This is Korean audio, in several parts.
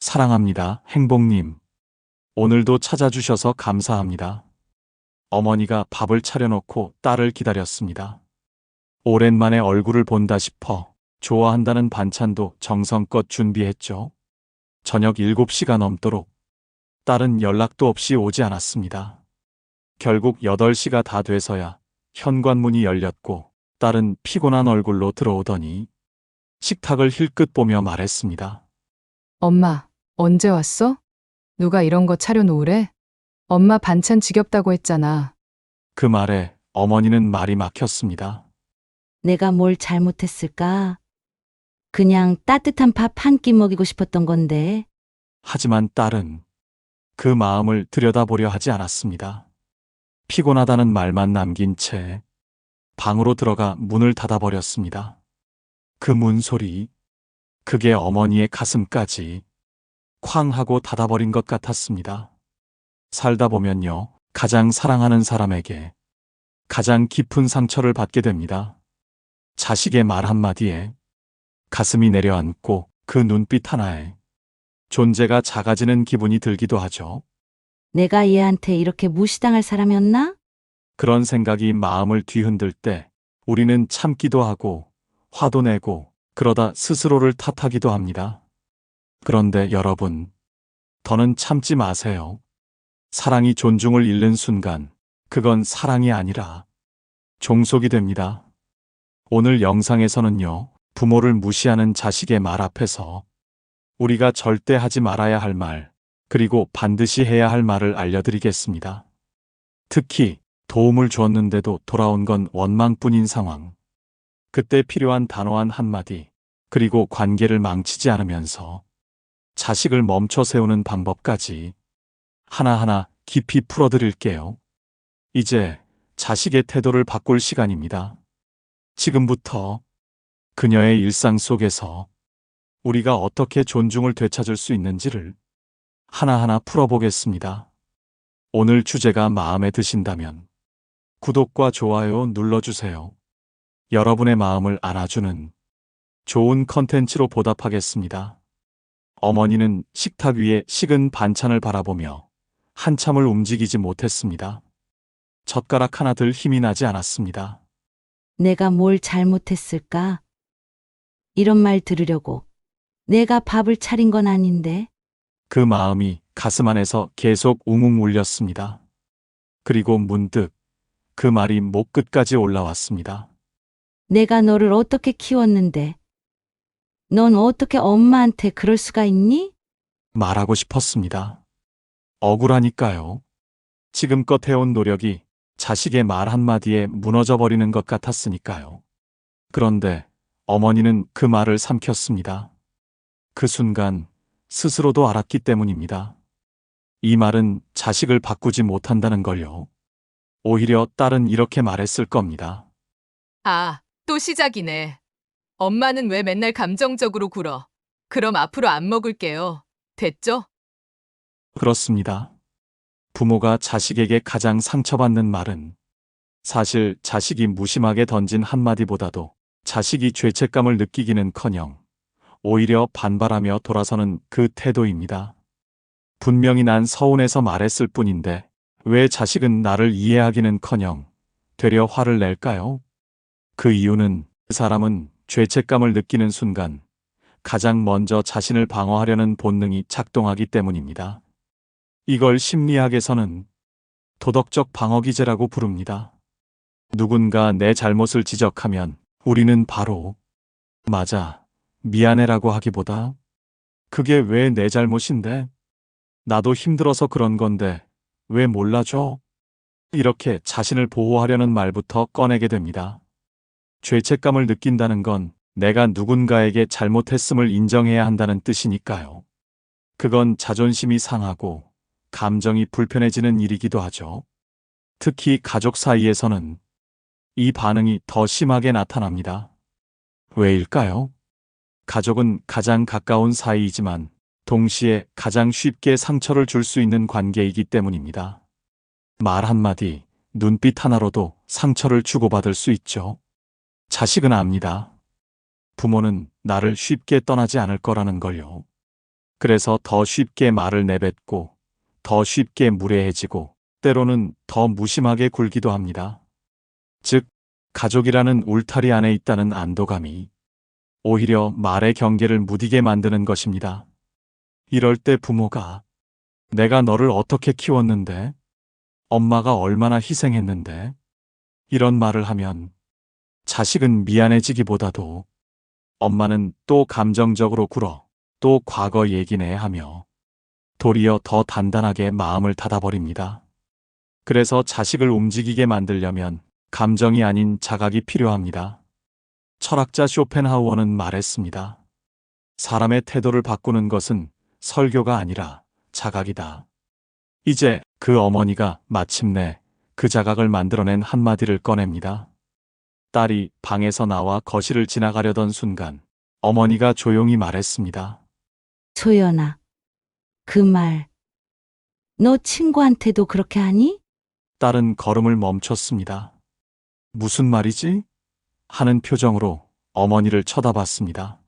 사랑합니다, 행복님. 오늘도 찾아주셔서 감사합니다. 어머니가 밥을 차려놓고 딸을 기다렸습니다. 오랜만에 얼굴을 본다 싶어 좋아한다는 반찬도 정성껏 준비했죠. 저녁 7시가 넘도록 딸은 연락도 없이 오지 않았습니다. 결국 8시가 다 돼서야 현관문이 열렸고 딸은 피곤한 얼굴로 들어오더니 식탁을 힐끗 보며 말했습니다. 엄마, 언제 왔어? 누가 이런 거 차려놓으래? 엄마 반찬 지겹다고 했잖아. 그 말에 어머니는 말이 막혔습니다. 내가 뭘 잘못했을까? 그냥 따뜻한 밥 한 끼 먹이고 싶었던 건데. 하지만 딸은 그 마음을 들여다보려 하지 않았습니다. 피곤하다는 말만 남긴 채 방으로 들어가 문을 닫아버렸습니다. 그 문소리, 그게 어머니의 가슴까지 쾅 하고 닫아버린 것 같았습니다. 살다 보면요, 가장 사랑하는 사람에게 가장 깊은 상처를 받게 됩니다. 자식의 말 한마디에 가슴이 내려앉고 그 눈빛 하나에 존재가 작아지는 기분이 들기도 하죠. 내가 얘한테 이렇게 무시당할 사람이었나? 그런 생각이 마음을 뒤흔들 때 우리는 참기도 하고 화도 내고 그러다 스스로를 탓하기도 합니다. 그런데 여러분, 더는 참지 마세요. 사랑이 존중을 잃는 순간 그건 사랑이 아니라 종속이 됩니다. 오늘 영상에서는요, 부모를 무시하는 자식의 말 앞에서 우리가 절대 하지 말아야 할 말, 그리고 반드시 해야 할 말을 알려드리겠습니다. 특히 도움을 주었는데도 돌아온 건 원망뿐인 상황. 그때 필요한 단호한 한마디, 그리고 관계를 망치지 않으면서 자식을 멈춰 세우는 방법까지 하나하나 깊이 풀어드릴게요. 이제 자식의 태도를 바꿀 시간입니다. 지금부터 그녀의 일상 속에서 우리가 어떻게 존중을 되찾을 수 있는지를 하나하나 풀어보겠습니다. 오늘 주제가 마음에 드신다면 구독과 좋아요 눌러주세요. 여러분의 마음을 안아주는 좋은 컨텐츠로 보답하겠습니다. 어머니는 식탁 위에 식은 반찬을 바라보며 한참을 움직이지 못했습니다. 젓가락 하나 들 힘이 나지 않았습니다. 내가 뭘 잘못했을까? 이런 말 들으려고 내가 밥을 차린 건 아닌데. 그 마음이 가슴 안에서 계속 웅웅 울렸습니다. 그리고 문득 그 말이 목 끝까지 올라왔습니다. 내가 너를 어떻게 키웠는데. 넌 어떻게 엄마한테 그럴 수가 있니? 말하고 싶었습니다. 억울하니까요. 지금껏 해온 노력이 자식의 말 한마디에 무너져 버리는 것 같았으니까요. 그런데 어머니는 그 말을 삼켰습니다. 그 순간 스스로도 알았기 때문입니다. 이 말은 자식을 바꾸지 못한다는 걸요. 오히려 딸은 이렇게 말했을 겁니다. 아, 또 시작이네. 엄마는 왜 맨날 감정적으로 굴어? 그럼 앞으로 안 먹을게요. 됐죠? 그렇습니다. 부모가 자식에게 가장 상처받는 말은 사실 자식이 무심하게 던진 한마디보다도 자식이 죄책감을 느끼기는커녕 오히려 반발하며 돌아서는 그 태도입니다. 분명히 난 서운해서 말했을 뿐인데 왜 자식은 나를 이해하기는커녕 되려 화를 낼까요? 그 이유는 그 사람은 죄책감을 느끼는 순간 가장 먼저 자신을 방어하려는 본능이 작동하기 때문입니다. 이걸 심리학에서는 도덕적 방어기제라고 부릅니다. 누군가 내 잘못을 지적하면 우리는 바로 맞아, 미안해라고 하기보다 그게 왜 내 잘못인데? 나도 힘들어서 그런 건데 왜 몰라줘? 이렇게 자신을 보호하려는 말부터 꺼내게 됩니다. 죄책감을 느낀다는 건 내가 누군가에게 잘못했음을 인정해야 한다는 뜻이니까요. 그건 자존심이 상하고 감정이 불편해지는 일이기도 하죠. 특히 가족 사이에서는 이 반응이 더 심하게 나타납니다. 왜일까요? 가족은 가장 가까운 사이이지만 동시에 가장 쉽게 상처를 줄 수 있는 관계이기 때문입니다. 말 한마디, 눈빛 하나로도 상처를 주고받을 수 있죠. 자식은 압니다. 부모는 나를 쉽게 떠나지 않을 거라는 걸요. 그래서 더 쉽게 말을 내뱉고, 더 쉽게 무례해지고, 때로는 더 무심하게 굴기도 합니다. 즉, 가족이라는 울타리 안에 있다는 안도감이 오히려 말의 경계를 무디게 만드는 것입니다. 이럴 때 부모가 내가 너를 어떻게 키웠는데? 엄마가 얼마나 희생했는데? 이런 말을 하면 자식은 미안해지기보다도 엄마는 또 감정적으로 굴어 또 과거 얘기네 하며 도리어 더 단단하게 마음을 닫아버립니다. 그래서 자식을 움직이게 만들려면 감정이 아닌 자각이 필요합니다. 철학자 쇼펜하우어는 말했습니다. 사람의 태도를 바꾸는 것은 설교가 아니라 자각이다. 이제 그 어머니가 마침내 그 자각을 만들어낸 한마디를 꺼냅니다. 딸이 방에서 나와 거실을 지나가려던 순간 어머니가 조용히 말했습니다. 소연아, 그 말, 너 친구한테도 그렇게 하니? 딸은 걸음을 멈췄습니다. 무슨 말이지? 하는 표정으로 어머니를 쳐다봤습니다.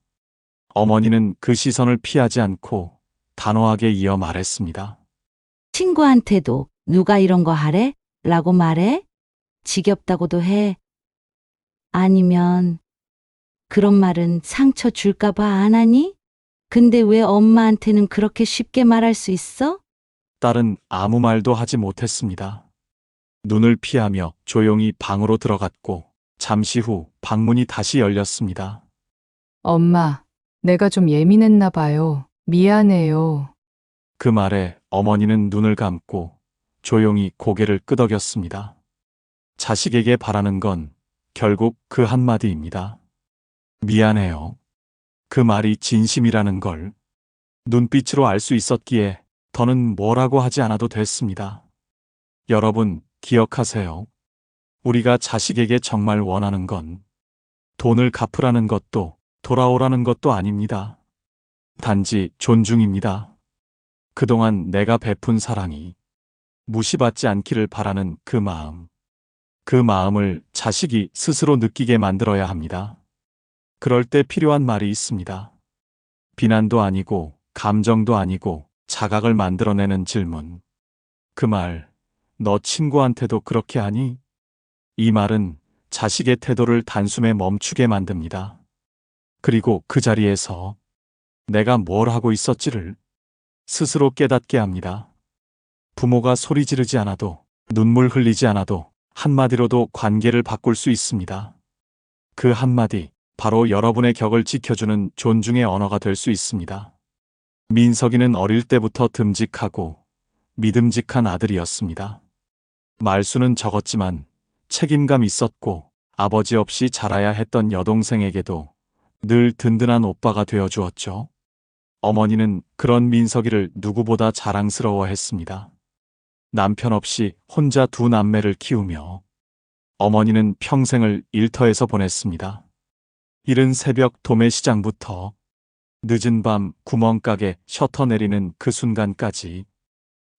어머니는 그 시선을 피하지 않고 단호하게 이어 말했습니다. 친구한테도 누가 이런 거 하래? 라고 말해? 지겹다고도 해. 아니면 그런 말은 상처 줄까봐 안 하니? 근데 왜 엄마한테는 그렇게 쉽게 말할 수 있어? 딸은 아무 말도 하지 못했습니다. 눈을 피하며 조용히 방으로 들어갔고 잠시 후 방문이 다시 열렸습니다. 엄마, 내가 좀 예민했나 봐요. 미안해요. 그 말에 어머니는 눈을 감고 조용히 고개를 끄덕였습니다. 자식에게 바라는 건 결국 그 한마디입니다. 미안해요. 그 말이 진심이라는 걸 눈빛으로 알 수 있었기에 더는 뭐라고 하지 않아도 됐습니다. 여러분, 기억하세요. 우리가 자식에게 정말 원하는 건 돈을 갚으라는 것도 돌아오라는 것도 아닙니다. 단지 존중입니다. 그동안 내가 베푼 사랑이 무시받지 않기를 바라는 그 마음. 그 마음을 자식이 스스로 느끼게 만들어야 합니다. 그럴 때 필요한 말이 있습니다. 비난도 아니고 감정도 아니고 자각을 만들어내는 질문. 그 말, 너 친구한테도 그렇게 하니? 이 말은 자식의 태도를 단숨에 멈추게 만듭니다. 그리고 그 자리에서 내가 뭘 하고 있었지를 스스로 깨닫게 합니다. 부모가 소리 지르지 않아도, 눈물 흘리지 않아도 한마디로도 관계를 바꿀 수 있습니다. 그 한마디, 바로 여러분의 격을 지켜주는 존중의 언어가 될 수 있습니다. 민석이는 어릴 때부터 듬직하고 믿음직한 아들이었습니다. 말수는 적었지만 책임감 있었고 아버지 없이 자라야 했던 여동생에게도 늘 든든한 오빠가 되어 주었죠. 어머니는 그런 민석이를 누구보다 자랑스러워했습니다. 남편 없이 혼자 두 남매를 키우며 어머니는 평생을 일터에서 보냈습니다. 이른 새벽 도매시장부터 늦은 밤 구멍가게 셔터 내리는 그 순간까지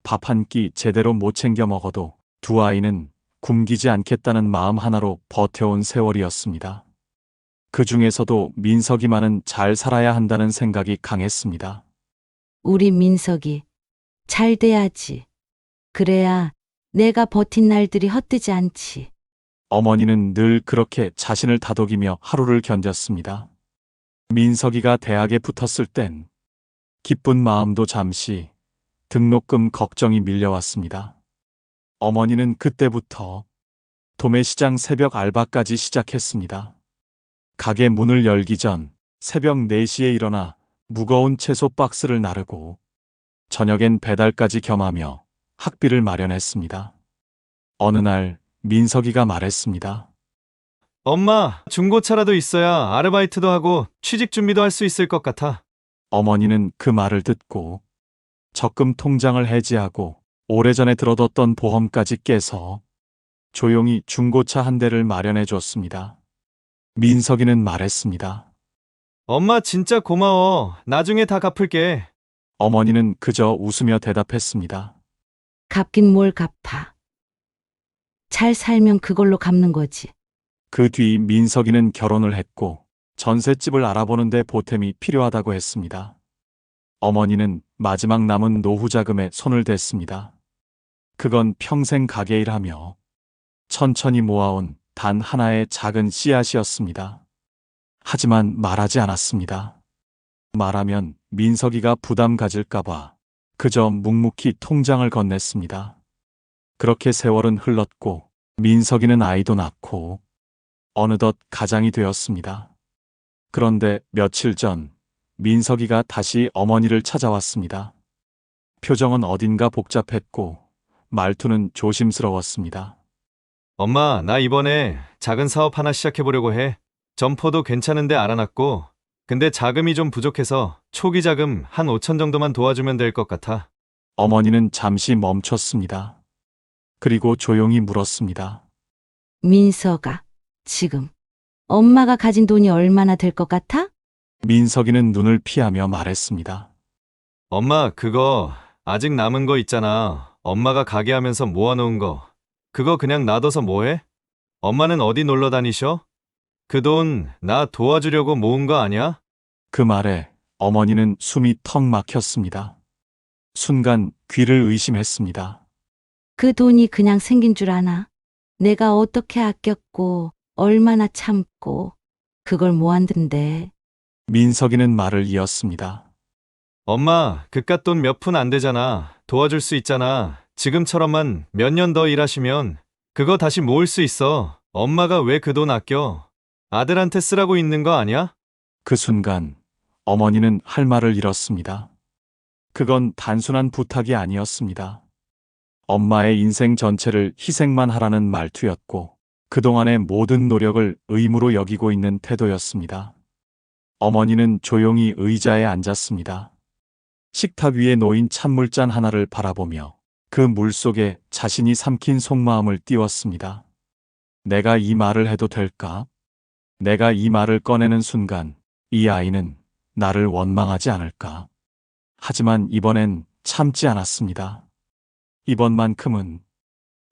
밥 한 끼 제대로 못 챙겨 먹어도 두 아이는 굶기지 않겠다는 마음 하나로 버텨온 세월이었습니다. 그 중에서도 민석이만은 잘 살아야 한다는 생각이 강했습니다. 우리 민석이 잘 돼야지. 그래야 내가 버틴 날들이 헛되지 않지. 어머니는 늘 그렇게 자신을 다독이며 하루를 견뎠습니다. 민석이가 대학에 붙었을 땐 기쁜 마음도 잠시 등록금 걱정이 밀려왔습니다. 어머니는 그때부터 도매시장 새벽 알바까지 시작했습니다. 가게 문을 열기 전 새벽 4시에 일어나 무거운 채소 박스를 나르고 저녁엔 배달까지 겸하며 학비를 마련했습니다. 어느 날 민석이가 말했습니다. 엄마, 중고차라도 있어야 아르바이트도 하고 취직 준비도 할 수 있을 것 같아. 어머니는 그 말을 듣고 적금 통장을 해지하고 오래전에 들어뒀던 보험까지 깨서 조용히 중고차 한 대를 마련해 줬습니다. 민석이는 말했습니다. 엄마 진짜 고마워. 나중에 다 갚을게. 어머니는 그저 웃으며 대답했습니다. 갚긴 뭘 갚아. 잘 살면 그걸로 갚는 거지. 그 뒤 민석이는 결혼을 했고 전셋집을 알아보는데 보탬이 필요하다고 했습니다. 어머니는 마지막 남은 노후 자금에 손을 댔습니다. 그건 평생 가게 일하며 천천히 모아온 단 하나의 작은 씨앗이었습니다. 하지만 말하지 않았습니다. 말하면 민석이가 부담 가질까봐 그저 묵묵히 통장을 건넸습니다. 그렇게 세월은 흘렀고 민석이는 아이도 낳고 어느덧 가장이 되었습니다. 그런데 며칠 전 민석이가 다시 어머니를 찾아왔습니다. 표정은 어딘가 복잡했고 말투는 조심스러웠습니다. 엄마, 나 이번에 작은 사업 하나 시작해보려고 해. 점포도 괜찮은데 알아놨고, 근데 자금이 좀 부족해서 초기 자금 한 5천 정도만 도와주면 될 것 같아. 어머니는 잠시 멈췄습니다. 그리고 조용히 물었습니다. 민서가 지금 엄마가 가진 돈이 얼마나 될 것 같아? 민석이는 눈을 피하며 말했습니다. 엄마, 그거 아직 남은 거 있잖아. 엄마가 가게 하면서 모아놓은 거. 그거 그냥 놔둬서 뭐해? 엄마는 어디 놀러 다니셔? 그 돈 나 도와주려고 모은 거 아니야? 그 말에 어머니는 숨이 턱 막혔습니다. 순간 귀를 의심했습니다. 그 돈이 그냥 생긴 줄 아나? 내가 어떻게 아꼈고 얼마나 참고 그걸 모았는데. 민석이는 말을 이었습니다. 엄마, 그깟 돈 몇 푼 안 되잖아. 도와줄 수 있잖아. 지금처럼만 몇 년 더 일하시면 그거 다시 모을 수 있어. 엄마가 왜 그 돈 아껴? 아들한테 쓰라고 있는 거 아니야? 그 순간 어머니는 할 말을 잃었습니다. 그건 단순한 부탁이 아니었습니다. 엄마의 인생 전체를 희생만 하라는 말투였고 그동안의 모든 노력을 의무로 여기고 있는 태도였습니다. 어머니는 조용히 의자에 앉았습니다. 식탁 위에 놓인 찬물잔 하나를 바라보며 그 물 속에 자신이 삼킨 속마음을 띄웠습니다. 내가 이 말을 해도 될까? 내가 이 말을 꺼내는 순간 이 아이는 나를 원망하지 않을까? 하지만 이번엔 참지 않았습니다. 이번만큼은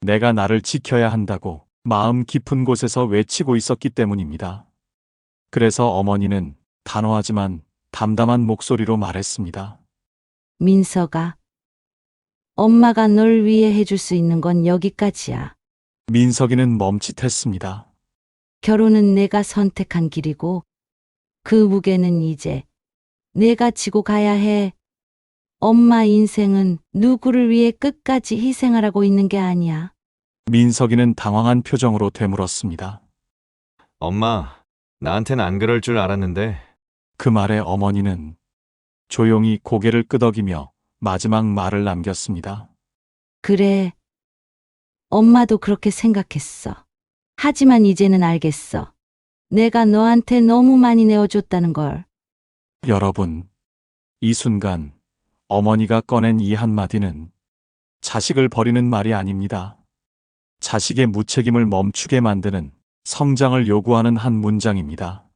내가 나를 지켜야 한다고 마음 깊은 곳에서 외치고 있었기 때문입니다. 그래서 어머니는 단호하지만 담담한 목소리로 말했습니다. 민서가 엄마가 널 위해 해줄 수 있는 건 여기까지야. 민석이는 멈칫했습니다. 결혼은 내가 선택한 길이고 그 무게는 이제 내가 지고 가야 해. 엄마 인생은 누구를 위해 끝까지 희생하라고 있는 게 아니야. 민석이는 당황한 표정으로 되물었습니다. 엄마, 나한테는 안 그럴 줄 알았는데. 그 말에 어머니는 조용히 고개를 끄덕이며 마지막 말을 남겼습니다. 그래. 엄마도 그렇게 생각했어. 하지만 이제는 알겠어. 내가 너한테 너무 많이 내어줬다는 걸. 여러분, 이 순간 어머니가 꺼낸 이 한마디는 자식을 버리는 말이 아닙니다. 자식의 무책임을 멈추게 만드는 성장을 요구하는 한 문장입니다.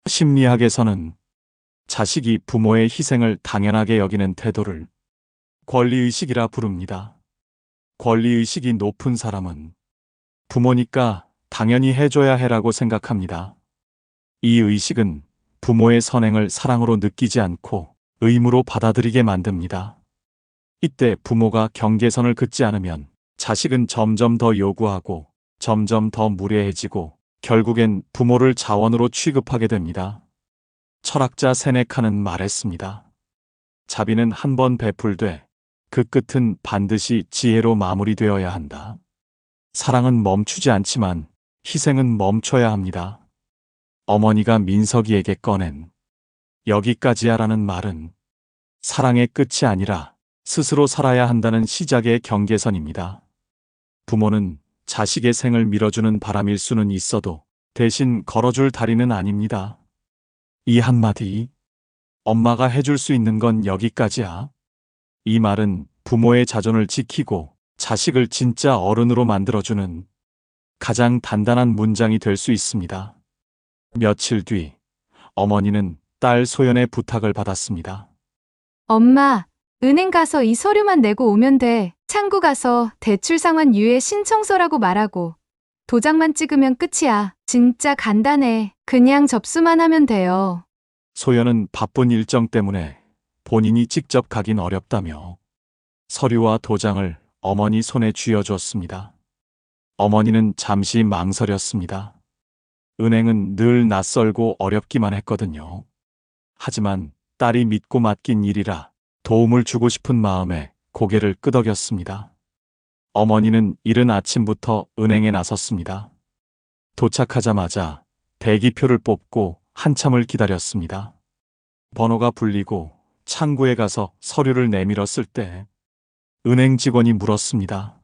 심리학에서는 자식이 부모의 희생을 당연하게 여기는 태도를 권리의식이라 부릅니다. 권리의식이 높은 사람은 부모니까 당연히 해줘야 해라고 생각합니다. 이 의식은 부모의 선행을 사랑으로 느끼지 않고 의무로 받아들이게 만듭니다. 이때 부모가 경계선을 긋지 않으면 자식은 점점 더 요구하고 점점 더 무례해지고 결국엔 부모를 자원으로 취급하게 됩니다. 철학자 세네카는 말했습니다. 자비는 한 번 베풀되 그 끝은 반드시 지혜로 마무리되어야 한다. 사랑은 멈추지 않지만 희생은 멈춰야 합니다. 어머니가 민석이에게 꺼낸 여기까지야라는 말은 사랑의 끝이 아니라 스스로 살아야 한다는 시작의 경계선입니다. 부모는 자식의 생을 밀어주는 바람일 수는 있어도 대신 걸어줄 다리는 아닙니다. 이 한마디, 엄마가 해줄 수 있는 건 여기까지야. 이 말은 부모의 자존을 지키고 자식을 진짜 어른으로 만들어주는 가장 단단한 문장이 될 수 있습니다. 며칠 뒤, 어머니는 딸 소연의 부탁을 받았습니다. 엄마, 은행 가서 이 서류만 내고 오면 돼. 창구 가서 대출 상환 유예 신청서라고 말하고 도장만 찍으면 끝이야. 진짜 간단해. 그냥 접수만 하면 돼요. 소연은 바쁜 일정 때문에 본인이 직접 가긴 어렵다며 서류와 도장을 어머니 손에 쥐어줬습니다. 어머니는 잠시 망설였습니다. 은행은 늘 낯설고 어렵기만 했거든요. 하지만 딸이 믿고 맡긴 일이라 도움을 주고 싶은 마음에 고개를 끄덕였습니다. 어머니는 이른 아침부터 은행에 나섰습니다. 도착하자마자 대기표를 뽑고 한참을 기다렸습니다. 번호가 불리고 창구에 가서 서류를 내밀었을 때 은행 직원이 물었습니다.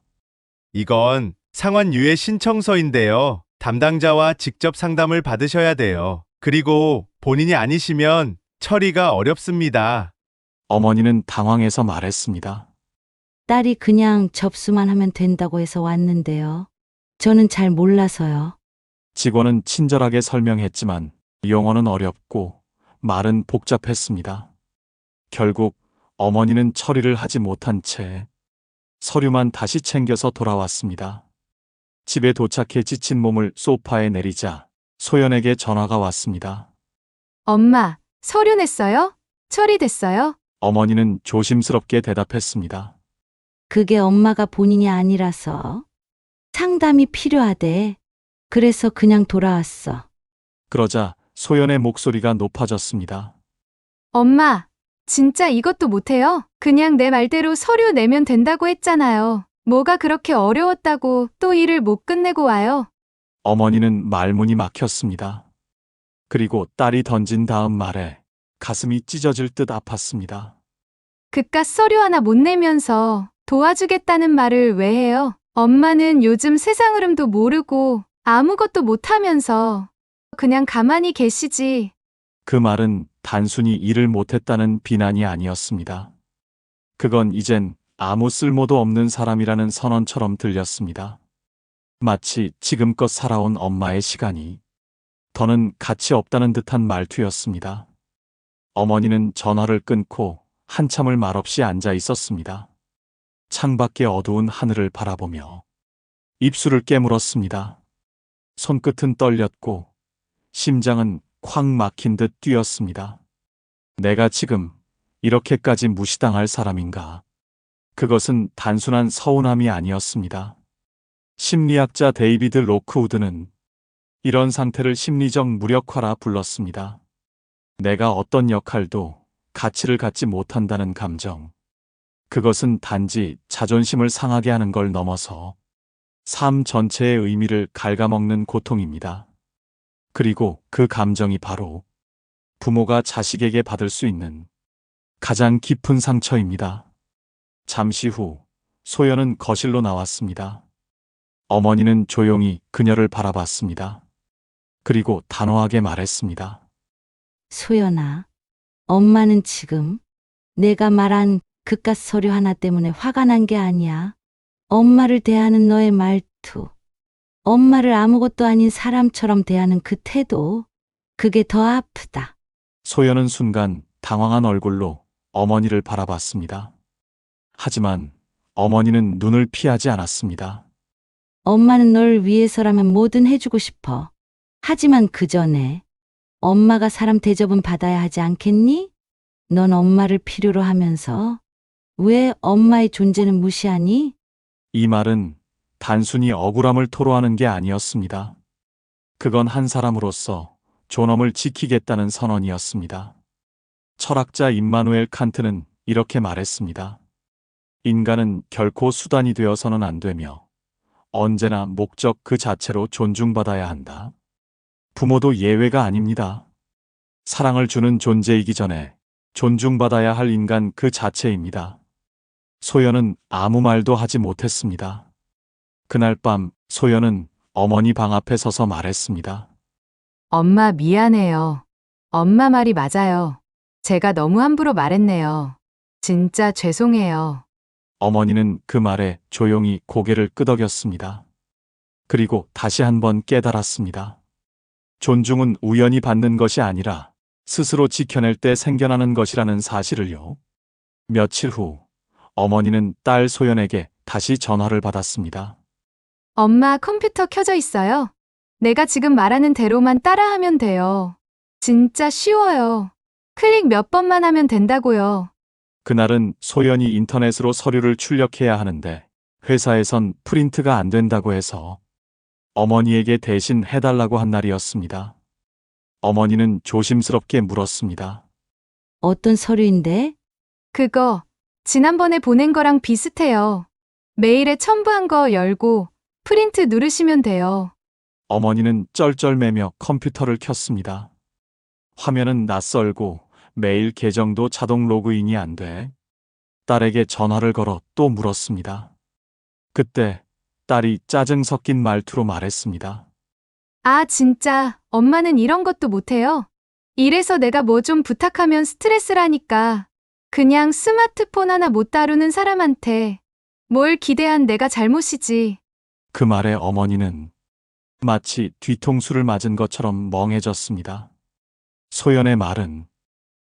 이건 상환유예 신청서인데요. 담당자와 직접 상담을 받으셔야 돼요. 그리고 본인이 아니시면 처리가 어렵습니다. 어머니는 당황해서 말했습니다. 딸이 그냥 접수만 하면 된다고 해서 왔는데요. 저는 잘 몰라서요. 직원은 친절하게 설명했지만 용어는 어렵고 말은 복잡했습니다. 결국 어머니는 처리를 하지 못한 채 서류만 다시 챙겨서 돌아왔습니다. 집에 도착해 지친 몸을 소파에 내리자 소연에게 전화가 왔습니다. 엄마, 서류 냈어요? 처리됐어요? 어머니는 조심스럽게 대답했습니다. 그게 엄마가 본인이 아니라서 상담이 필요하대. 그래서 그냥 돌아왔어. 그러자 소연의 목소리가 높아졌습니다. 엄마, 진짜 이것도 못해요? 그냥 내 말대로 서류 내면 된다고 했잖아요. 뭐가 그렇게 어려웠다고 또 일을 못 끝내고 와요? 어머니는 말문이 막혔습니다. 그리고 딸이 던진 다음 말에 가슴이 찢어질 듯 아팠습니다. 그깟 서류 하나 못 내면서 도와주겠다는 말을 왜 해요? 엄마는 요즘 세상 흐름도 모르고 아무것도 못하면서 그냥 가만히 계시지. 그 말은 단순히 일을 못했다는 비난이 아니었습니다. 그건 이젠 아무 쓸모도 없는 사람이라는 선언처럼 들렸습니다. 마치 지금껏 살아온 엄마의 시간이 더는 가치 없다는 듯한 말투였습니다. 어머니는 전화를 끊고 한참을 말없이 앉아 있었습니다. 창밖의 어두운 하늘을 바라보며 입술을 깨물었습니다. 손끝은 떨렸고 심장은 콱 막힌 듯 뛰었습니다. 내가 지금 이렇게까지 무시당할 사람인가? 그것은 단순한 서운함이 아니었습니다. 심리학자 데이비드 로크우드는 이런 상태를 심리적 무력화라 불렀습니다. 내가 어떤 역할도 가치를 갖지 못한다는 감정. 그것은 단지 자존심을 상하게 하는 걸 넘어서 삶 전체의 의미를 갉아먹는 고통입니다. 그리고 그 감정이 바로 부모가 자식에게 받을 수 있는 가장 깊은 상처입니다. 잠시 후 소연은 거실로 나왔습니다. 어머니는 조용히 그녀를 바라봤습니다. 그리고 단호하게 말했습니다. 소연아, 엄마는 지금 내가 말한 그깟 서류 하나 때문에 화가 난 게 아니야. 엄마를 대하는 너의 말투, 엄마를 아무것도 아닌 사람처럼 대하는 그 태도, 그게 더 아프다. 소연은 순간 당황한 얼굴로 어머니를 바라봤습니다. 하지만 어머니는 눈을 피하지 않았습니다. 엄마는 널 위해서라면 뭐든 해주고 싶어. 하지만 그 전에 엄마가 사람 대접은 받아야 하지 않겠니? 넌 엄마를 필요로 하면서 왜 엄마의 존재는 무시하니? 이 말은 단순히 억울함을 토로하는 게 아니었습니다. 그건 한 사람으로서 존엄을 지키겠다는 선언이었습니다. 철학자 임마누엘 칸트는 이렇게 말했습니다. 인간은 결코 수단이 되어서는 안 되며 언제나 목적 그 자체로 존중받아야 한다. 부모도 예외가 아닙니다. 사랑을 주는 존재이기 전에 존중받아야 할 인간 그 자체입니다. 소연은 아무 말도 하지 못했습니다. 그날 밤 소연은 어머니 방 앞에 서서 말했습니다. 엄마 미안해요. 엄마 말이 맞아요. 제가 너무 함부로 말했네요. 진짜 죄송해요. 어머니는 그 말에 조용히 고개를 끄덕였습니다. 그리고 다시 한번 깨달았습니다. 존중은 우연히 받는 것이 아니라 스스로 지켜낼 때 생겨나는 것이라는 사실을요. 며칠 후 어머니는 딸 소연에게 다시 전화를 받았습니다. 엄마 컴퓨터 켜져 있어요. 내가 지금 말하는 대로만 따라하면 돼요. 진짜 쉬워요. 클릭 몇 번만 하면 된다고요. 그날은 소연이 인터넷으로 서류를 출력해야 하는데 회사에선 프린트가 안 된다고 해서 어머니에게 대신 해달라고 한 날이었습니다. 어머니는 조심스럽게 물었습니다. 어떤 서류인데? 그거 지난번에 보낸 거랑 비슷해요. 메일에 첨부한 거 열고 프린트 누르시면 돼요. 어머니는 쩔쩔매며 컴퓨터를 켰습니다. 화면은 낯설고 메일 계정도 자동 로그인이 안 돼. 딸에게 전화를 걸어 또 물었습니다. 그때 딸이 짜증 섞인 말투로 말했습니다. 아, 진짜 엄마는 이런 것도 못해요? 이래서 내가 뭐 좀 부탁하면 스트레스라니까. 그냥 스마트폰 하나 못 다루는 사람한테 뭘 기대한 내가 잘못이지. 그 말에 어머니는 마치 뒤통수를 맞은 것처럼 멍해졌습니다. 소연의 말은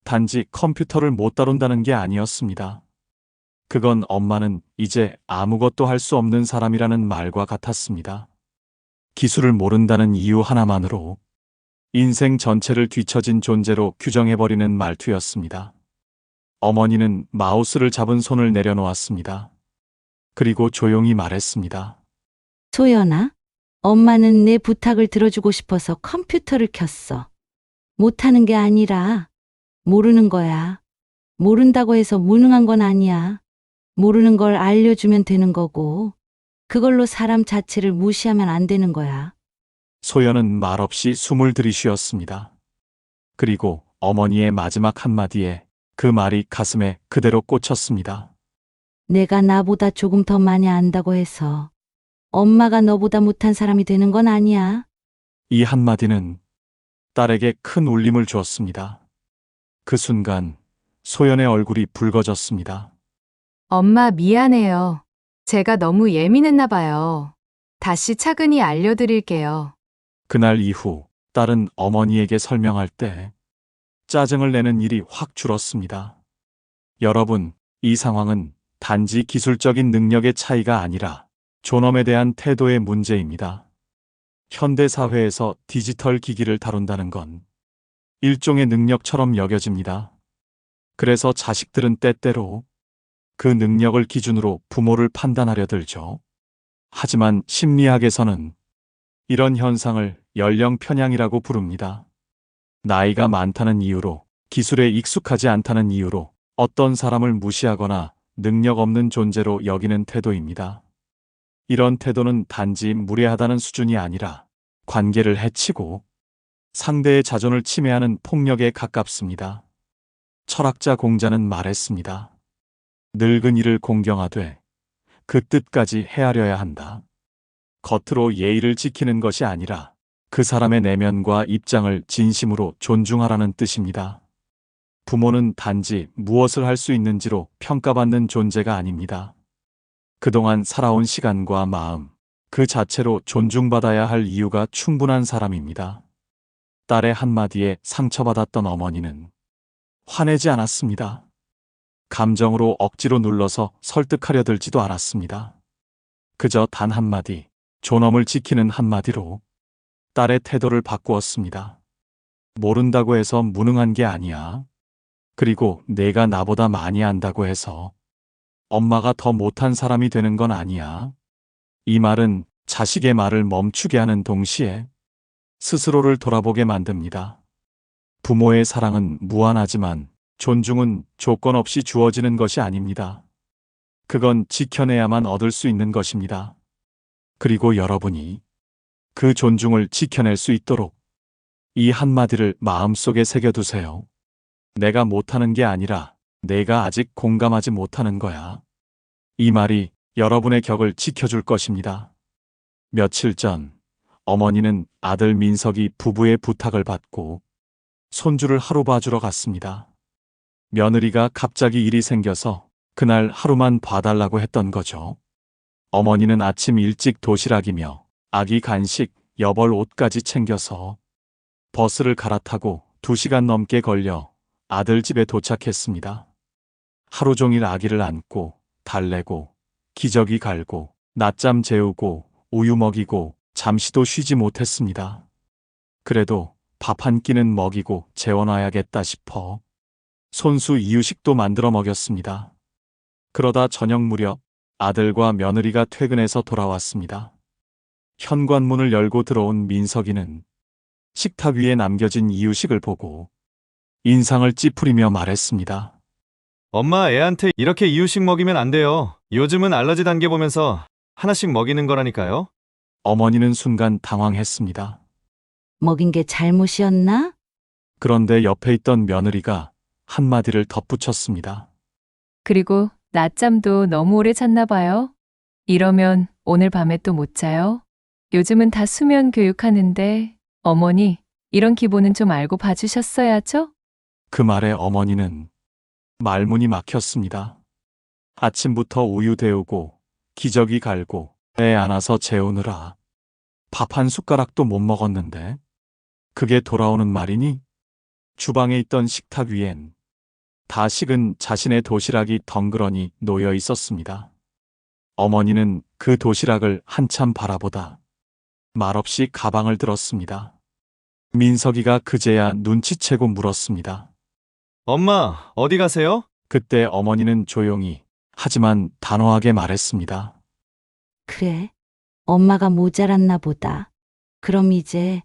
단지 컴퓨터를 못 다룬다는 게 아니었습니다. 그건 엄마는 이제 아무것도 할 수 없는 사람이라는 말과 같았습니다. 기술을 모른다는 이유 하나만으로 인생 전체를 뒤처진 존재로 규정해버리는 말투였습니다. 어머니는 마우스를 잡은 손을 내려놓았습니다. 그리고 조용히 말했습니다. 소연아, 엄마는 내 부탁을 들어주고 싶어서 컴퓨터를 켰어. 못하는 게 아니라 모르는 거야. 모른다고 해서 무능한 건 아니야. 모르는 걸 알려주면 되는 거고, 그걸로 사람 자체를 무시하면 안 되는 거야. 소연은 말없이 숨을 들이쉬었습니다. 그리고 어머니의 마지막 한마디에 그 말이 가슴에 그대로 꽂혔습니다. 내가 나보다 조금 더 많이 안다고 해서 엄마가 너보다 못한 사람이 되는 건 아니야. 이 한마디는 딸에게 큰 울림을 주었습니다. 그 순간 소연의 얼굴이 붉어졌습니다. 엄마 미안해요. 제가 너무 예민했나 봐요. 다시 차근히 알려드릴게요. 그날 이후 딸은 어머니에게 설명할 때 짜증을 내는 일이 확 줄었습니다. 여러분, 이 상황은 단지 기술적인 능력의 차이가 아니라 존엄에 대한 태도의 문제입니다. 현대 사회에서 디지털 기기를 다룬다는 건 일종의 능력처럼 여겨집니다. 그래서 자식들은 때때로 그 능력을 기준으로 부모를 판단하려 들죠. 하지만 심리학에서는 이런 현상을 연령 편향이라고 부릅니다. 나이가 많다는 이유로, 기술에 익숙하지 않다는 이유로 어떤 사람을 무시하거나 능력 없는 존재로 여기는 태도입니다. 이런 태도는 단지 무례하다는 수준이 아니라 관계를 해치고 상대의 자존을 침해하는 폭력에 가깝습니다. 철학자 공자는 말했습니다. 늙은 이를 공경하되 그 뜻까지 헤아려야 한다. 겉으로 예의를 지키는 것이 아니라 그 사람의 내면과 입장을 진심으로 존중하라는 뜻입니다. 부모는 단지 무엇을 할 수 있는지로 평가받는 존재가 아닙니다. 그동안 살아온 시간과 마음, 그 자체로 존중받아야 할 이유가 충분한 사람입니다. 딸의 한마디에 상처받았던 어머니는 화내지 않았습니다. 감정으로 억지로 눌러서 설득하려 들지도 않았습니다. 그저 단 한마디, 존엄을 지키는 한마디로 딸의 태도를 바꾸었습니다. 모른다고 해서 무능한 게 아니야. 그리고 내가 나보다 많이 안다고 해서 엄마가 더 못한 사람이 되는 건 아니야. 이 말은 자식의 말을 멈추게 하는 동시에 스스로를 돌아보게 만듭니다. 부모의 사랑은 무한하지만 존중은 조건 없이 주어지는 것이 아닙니다. 그건 지켜내야만 얻을 수 있는 것입니다. 그리고 여러분이 그 존중을 지켜낼 수 있도록 이 한마디를 마음속에 새겨두세요. 내가 못하는 게 아니라 내가 아직 공감하지 못하는 거야. 이 말이 여러분의 격을 지켜줄 것입니다. 며칠 전 어머니는 아들 민석이 부부의 부탁을 받고 손주를 하루 봐주러 갔습니다. 며느리가 갑자기 일이 생겨서 그날 하루만 봐달라고 했던 거죠. 어머니는 아침 일찍 도시락이며 아기 간식, 여벌 옷까지 챙겨서 버스를 갈아타고 2시간 넘게 걸려 아들 집에 도착했습니다. 하루 종일 아기를 안고 달래고 기저귀 갈고 낮잠 재우고 우유 먹이고 잠시도 쉬지 못했습니다. 그래도 밥 한 끼는 먹이고 재워놔야겠다 싶어 손수 이유식도 만들어 먹였습니다. 그러다 저녁 무렵 아들과 며느리가 퇴근해서 돌아왔습니다. 현관문을 열고 들어온 민석이는 식탁 위에 남겨진 이유식을 보고 인상을 찌푸리며 말했습니다. 엄마, 애한테 이렇게 이유식 먹이면 안 돼요. 요즘은 알러지 단계 보면서 하나씩 먹이는 거라니까요. 어머니는 순간 당황했습니다. 먹인 게 잘못이었나? 그런데 옆에 있던 며느리가 한마디를 덧붙였습니다. 그리고 낮잠도 너무 오래 잤나 봐요. 이러면 오늘 밤에 또 못 자요. 요즘은 다 수면 교육하는데 어머니, 이런 기본은 좀 알고 봐주셨어야죠? 그 말에 어머니는 말문이 막혔습니다. 아침부터 우유 데우고 기저귀 갈고 애 안아서 재우느라 밥 한 숟가락도 못 먹었는데 그게 돌아오는 말이니? 주방에 있던 식탁 위엔 다 식은 자신의 도시락이 덩그러니 놓여 있었습니다. 어머니는 그 도시락을 한참 바라보다 말없이 가방을 들었습니다. 민석이가 그제야 눈치채고 물었습니다. 엄마, 어디 가세요? 그때 어머니는 조용히 하지만 단호하게 말했습니다. 그래. 엄마가 모자랐나 보다. 그럼 이제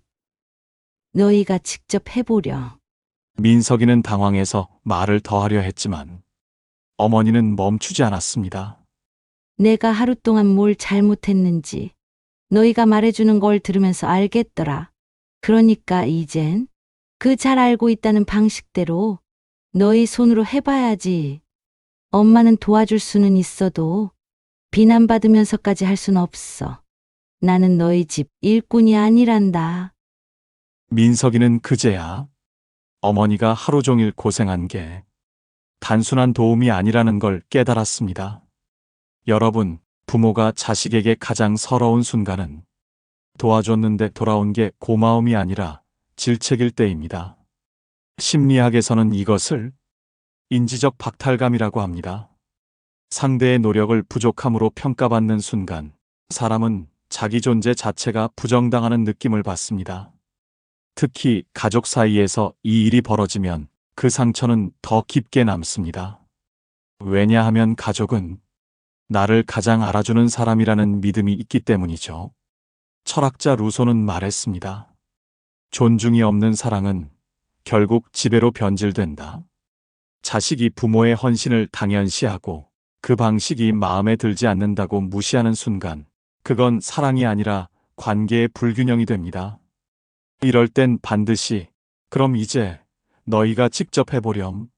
너희가 직접 해보려. 민석이는 당황해서 말을 더하려 했지만 어머니는 멈추지 않았습니다. 내가 하루 동안 뭘 잘못했는지 너희가 말해주는 걸 들으면서 알겠더라. 그러니까 이젠 그 잘 알고 있다는 방식대로 너희 손으로 해봐야지. 엄마는 도와줄 수는 있어도 비난받으면서까지 할 순 없어. 나는 너희 집 일꾼이 아니란다. 민석이는 그제야 어머니가 하루 종일 고생한 게 단순한 도움이 아니라는 걸 깨달았습니다. 여러분, 부모가 자식에게 가장 서러운 순간은 도와줬는데 돌아온 게 고마움이 아니라 질책일 때입니다. 심리학에서는 이것을 인지적 박탈감이라고 합니다. 상대의 노력을 부족함으로 평가받는 순간 사람은 자기 존재 자체가 부정당하는 느낌을 받습니다. 특히 가족 사이에서 이 일이 벌어지면 그 상처는 더 깊게 남습니다. 왜냐하면 가족은 나를 가장 알아주는 사람이라는 믿음이 있기 때문이죠. 철학자 루소는 말했습니다. 존중이 없는 사랑은 결국 지배로 변질된다. 자식이 부모의 헌신을 당연시하고 그 방식이 마음에 들지 않는다고 무시하는 순간 그건 사랑이 아니라 관계의 불균형이 됩니다. 이럴 땐 반드시 그럼 이제 너희가 직접 해보렴.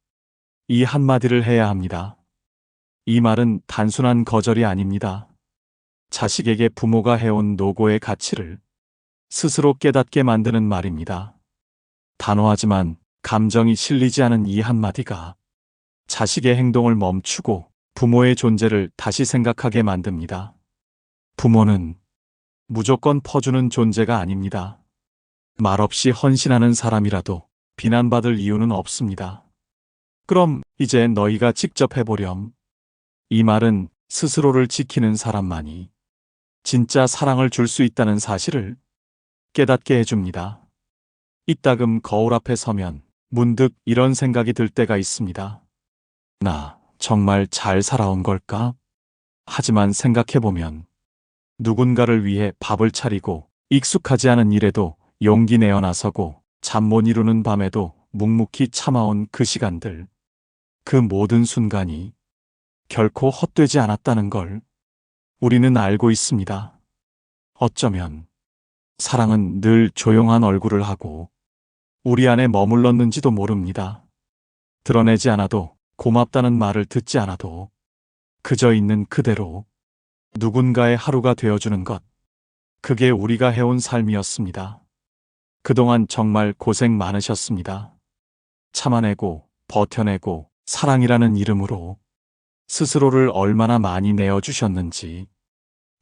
이 한마디를 해야 합니다. 이 말은 단순한 거절이 아닙니다. 자식에게 부모가 해온 노고의 가치를 스스로 깨닫게 만드는 말입니다. 단호하지만 감정이 실리지 않은 이 한마디가 자식의 행동을 멈추고 부모의 존재를 다시 생각하게 만듭니다. 부모는 무조건 퍼주는 존재가 아닙니다. 말없이 헌신하는 사람이라도 비난받을 이유는 없습니다. 그럼 이제 너희가 직접 해보렴. 이 말은 스스로를 지키는 사람만이 진짜 사랑을 줄 수 있다는 사실을 깨닫게 해줍니다. 이따금 거울 앞에 서면 문득 이런 생각이 들 때가 있습니다. 나 정말 잘 살아온 걸까? 하지만 생각해보면 누군가를 위해 밥을 차리고 익숙하지 않은 일에도 용기 내어 나서고 잠 못 이루는 밤에도 묵묵히 참아온 그 시간들, 그 모든 순간이 결코 헛되지 않았다는 걸 우리는 알고 있습니다. 어쩌면 사랑은 늘 조용한 얼굴을 하고 우리 안에 머물렀는지도 모릅니다. 드러내지 않아도 고맙다는 말을 듣지 않아도 그저 있는 그대로 누군가의 하루가 되어주는 것, 그게 우리가 해온 삶이었습니다. 그동안 정말 고생 많으셨습니다. 참아내고 버텨내고 사랑이라는 이름으로 스스로를 얼마나 많이 내어주셨는지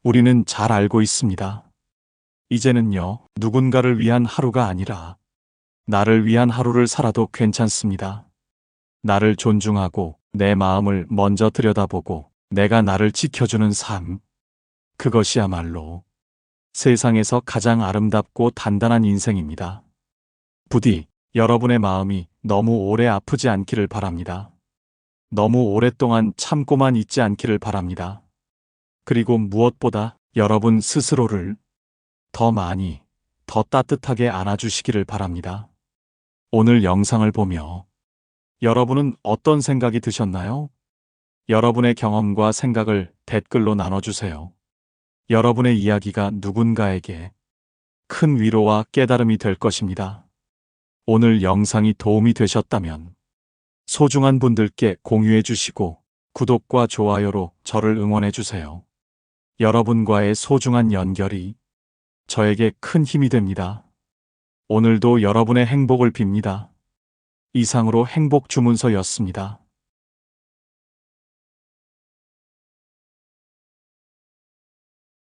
우리는 잘 알고 있습니다. 이제는요, 누군가를 위한 하루가 아니라 나를 위한 하루를 살아도 괜찮습니다. 나를 존중하고 내 마음을 먼저 들여다보고 내가 나를 지켜주는 삶, 그것이야말로 세상에서 가장 아름답고 단단한 인생입니다. 부디 여러분의 마음이 너무 오래 아프지 않기를 바랍니다. 너무 오랫동안 참고만 있지 않기를 바랍니다. 그리고 무엇보다 여러분 스스로를 더 많이, 더 따뜻하게 안아주시기를 바랍니다. 오늘 영상을 보며 여러분은 어떤 생각이 드셨나요? 여러분의 경험과 생각을 댓글로 나눠주세요. 여러분의 이야기가 누군가에게 큰 위로와 깨달음이 될 것입니다. 오늘 영상이 도움이 되셨다면 소중한 분들께 공유해 주시고 구독과 좋아요로 저를 응원해 주세요. 여러분과의 소중한 연결이 저에게 큰 힘이 됩니다. 오늘도 여러분의 행복을 빕니다. 이상으로 행복 주문서였습니다.